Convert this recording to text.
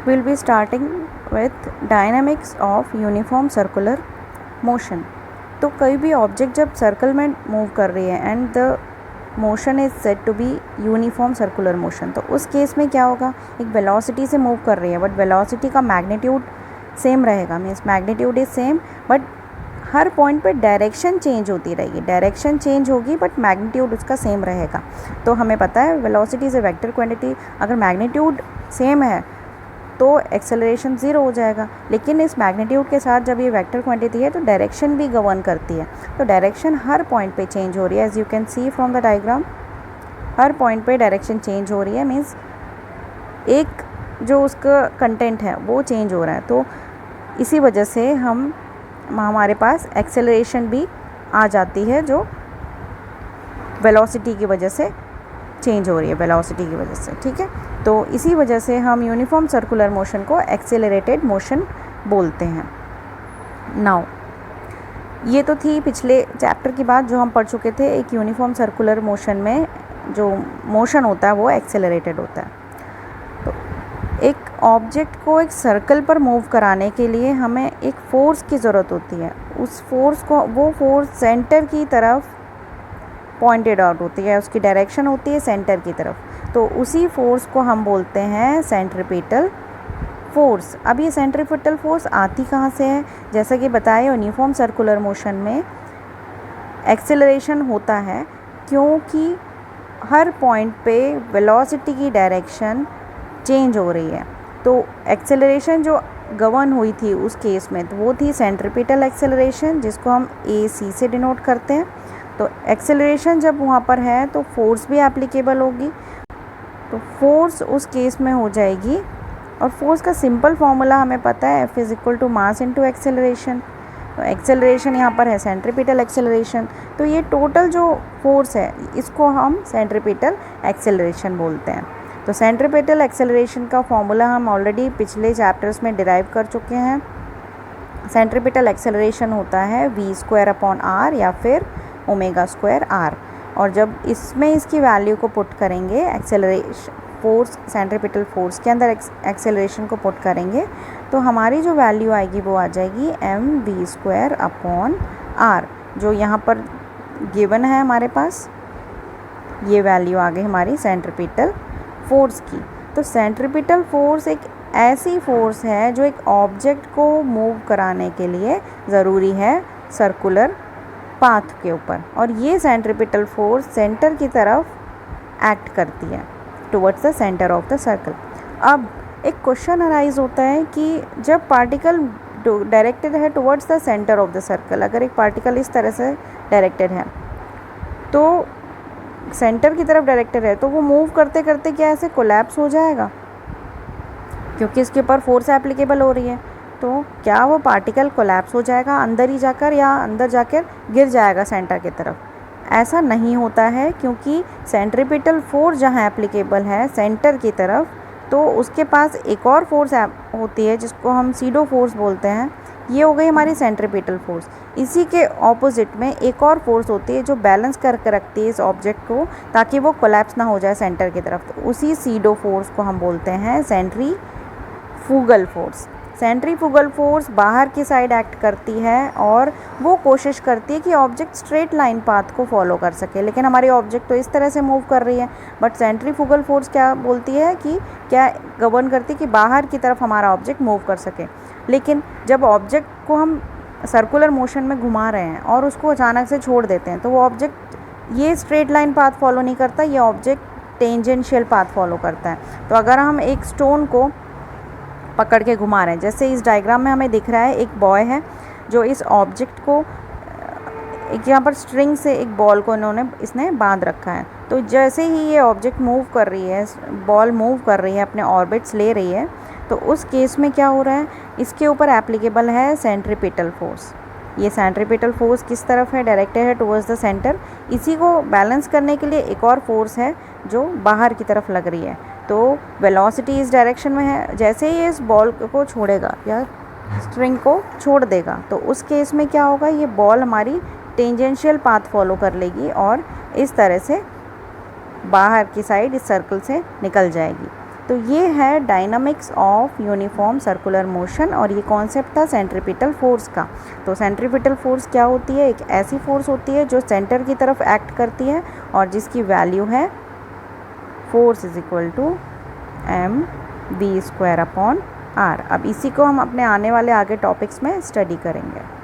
we'll be starting with dynamics of uniform circular motion. तो कोई भी ऑब्जेक्ट जब सर्कल में मूव कर रही है and the motion is said to be uniform circular motion, तो उस केस में क्या होगा, एक वेलोसिटी से मूव कर रही है बट वेलोसिटी का मैग्नीट्यूड सेम रहेगा, means magnitude is same but her point पे डायरेक्शन चेंज होती रहेगी, डायरेक्शन चेंज होगी बट मैग्नीट्यूड उसका सेम रहेगा। तो हमें पता है velocity is a vector quantity, अगर मैग्नीट्यूड सेम है तो एक्सेलरेशन ज़ीरो हो जाएगा, लेकिन इस मैग्नीट्यूड के साथ जब ये वेक्टर क्वांटिटी है तो डायरेक्शन भी गवर्न करती है, तो डायरेक्शन हर पॉइंट पे चेंज हो रही है। As you can see from the diagram, हर पॉइंट पे डायरेक्शन चेंज हो रही है, मीन्स एक जो उसका कंटेंट है वो चेंज हो रहा है। तो इसी वजह से हमारे पास एक्सेलरेशन भी आ जाती है जो वेलोसिटी की वजह से चेंज हो रही है, वेलोसिटी की वजह से, ठीक है। तो इसी वजह से हम यूनिफॉर्म सर्कुलर मोशन को एक्सेलरेटेड मोशन बोलते हैं। नाउ ये तो थी पिछले चैप्टर की बात जो हम पढ़ चुके थे, एक यूनिफॉर्म सर्कुलर मोशन में जो मोशन होता है वो एक्सेलरेटेड होता है। तो एक ऑब्जेक्ट को एक सर्कल पर मूव कराने के लिए हमें एक फोर्स की ज़रूरत होती है, उस फोर्स को, वो फोर्स सेंटर की तरफ पॉइंटेड आउट होती है, उसकी डायरेक्शन होती है सेंटर की तरफ, तो उसी फोर्स को हम बोलते हैं सेंट्रीपिटल फोर्स। अब ये सेंट्रीपिटल फोर्स आती कहाँ से है, जैसा कि बताया यूनिफॉर्म सर्कुलर मोशन में एक्सेलरेशन होता है क्योंकि हर पॉइंट पे वेलोसिटी की डायरेक्शन चेंज हो रही है। तो एक्सेलरेशन जो गवर्न हुई थी उस केस में तो वो थी सेंट्रीपिटल एक्सेलरेशन, जिसको हम AC से डिनोट करते हैं। तो एक्सेलरेशन जब वहाँ पर है तो फोर्स भी एप्लीकेबल होगी, तो फोर्स उस केस में हो जाएगी, और फोर्स का सिंपल फॉर्मूला हमें पता है, F is equal to mass into acceleration. तो एक्सेलरेशन यहाँ पर है सेंट्रीपिटल एक्सेलरेशन, तो ये टोटल जो फोर्स है इसको हम सेंट्रीपिटल एक्सेलरेशन बोलते हैं। तो सेंट्रीपिटल एक्सेलरेशन का फॉर्मूला हम ऑलरेडी पिछले चैप्टर्स में डिराइव कर चुके हैं। सेंट्रीपिटल एक्सेलरेशन होता है v²/r या फिर ω²r, और जब इसमें इसकी वैल्यू को पुट करेंगे, एक्सेलरेशन फोर्स सेंट्रीपिटल फोर्स के अंदर एक्सेलरेशन को पुट करेंगे तो हमारी जो वैल्यू आएगी वो आ जाएगी mv²/r, जो यहाँ पर गिवन है हमारे पास, ये वैल्यू आ गई हमारी सेंट्रीपिटल फोर्स की। तो सेंट्रीपिटल फोर्स एक ऐसी फोर्स है जो एक ऑब्जेक्ट को मूव कराने के लिए ज़रूरी है सर्कुलर पाथ के ऊपर, और ये सेंट्रीपिटल फोर्स सेंटर की तरफ एक्ट करती है towards the centre of the circle. अब एक क्वेश्चन अराइज होता है कि जब पार्टिकल डायरेक्टेड है towards the centre of the circle, अगर एक पार्टिकल इस तरह से डायरेक्टेड है तो सेंटर की तरफ डायरेक्टेड है, तो वो मूव करते करते क्या ऐसे कोलैप्स हो जाएगा क्योंकि इसके ऊपर फोर्स एप्लीकेबल हो रही है, तो क्या वो पार्टिकल कोलैप्स हो जाएगा अंदर ही जाकर या अंदर जाकर गिर जाएगा सेंटर की तरफ? ऐसा नहीं होता है, क्योंकि सेंट्रीपिटल फोर्स जहाँ एप्लीकेबल है सेंटर की तरफ, तो उसके पास एक और फोर्स होती है जिसको हम सीडो फोर्स बोलते हैं। ये हो गई हमारी सेंट्रीपिटल फोर्स। इसी के ऑपोजिट में एक और फोर्स होती है जो बैलेंस करके रखती है इस ऑब्जेक्ट को ताकि वो कोलैप्स ना हो जाए सेंटर की तरफ, तो उसी सीडो फोर्स को हम बोलते हैं सेंट्रीफ्यूगल फोर्स। सेंट्रीफ्यूगल फोर्स बाहर की साइड एक्ट करती है और वो कोशिश करती है कि ऑब्जेक्ट स्ट्रेट लाइन पाथ को फॉलो कर सके, लेकिन हमारी ऑब्जेक्ट तो इस तरह से मूव कर रही है, बट सेंट्रीफ्यूगल फोर्स क्या बोलती है कि क्या गवर्न करती है कि बाहर की तरफ हमारा ऑब्जेक्ट मूव कर सके। लेकिन जब ऑब्जेक्ट को हम सर्कुलर मोशन में घुमा रहे हैं और उसको अचानक से छोड़ देते हैं तो वो ऑब्जेक्ट ये स्ट्रेट लाइन पाथ फॉलो नहीं करता, ये ऑब्जेक्ट टेंजेंशियल पाथ फॉलो करता है। तो अगर हम एक स्टोन को पकड़ के घुमा रहे हैं, जैसे इस डायग्राम में हमें दिख रहा है एक बॉय है जो इस ऑब्जेक्ट को एक यहाँ पर स्ट्रिंग से एक बॉल को इसने बांध रखा है, तो जैसे ही ये ऑब्जेक्ट मूव कर रही है, बॉल मूव कर रही है, अपने ऑर्बिट्स ले रही है, तो उस केस में क्या हो रहा है, इसके ऊपर एप्लीकेबल है सेंट्रीपिटल फोर्स। ये सेंट्रीपिटल फोर्स किस तरफ है, डायरेक्टेड है टुवर्ड्स द सेंटर। इसी को बैलेंस करने के लिए एक और फोर्स है जो बाहर की तरफ लग रही है, तो वेलोसिटी इस डायरेक्शन में है। जैसे ही इस बॉल को छोड़ेगा या स्ट्रिंग को छोड़ देगा तो उस केस में क्या होगा, ये बॉल हमारी टेंजेंशियल पाथ फॉलो कर लेगी और इस तरह से बाहर की साइड इस सर्कल से निकल जाएगी। तो ये है dynamics of uniform circular motion और ये कॉन्सेप्ट था सेंट्रीपिटल फोर्स का। तो सेंट्रीपिटल फोर्स क्या होती है? एक ऐसी फोर्स होती है जो सेंटर की तरफ एक्ट करती है और जिसकी वैल्यू है force is equal to mv² upon r। अब इसी को हम अपने आने वाले आगे टॉपिक्स में स्टडी करेंगे।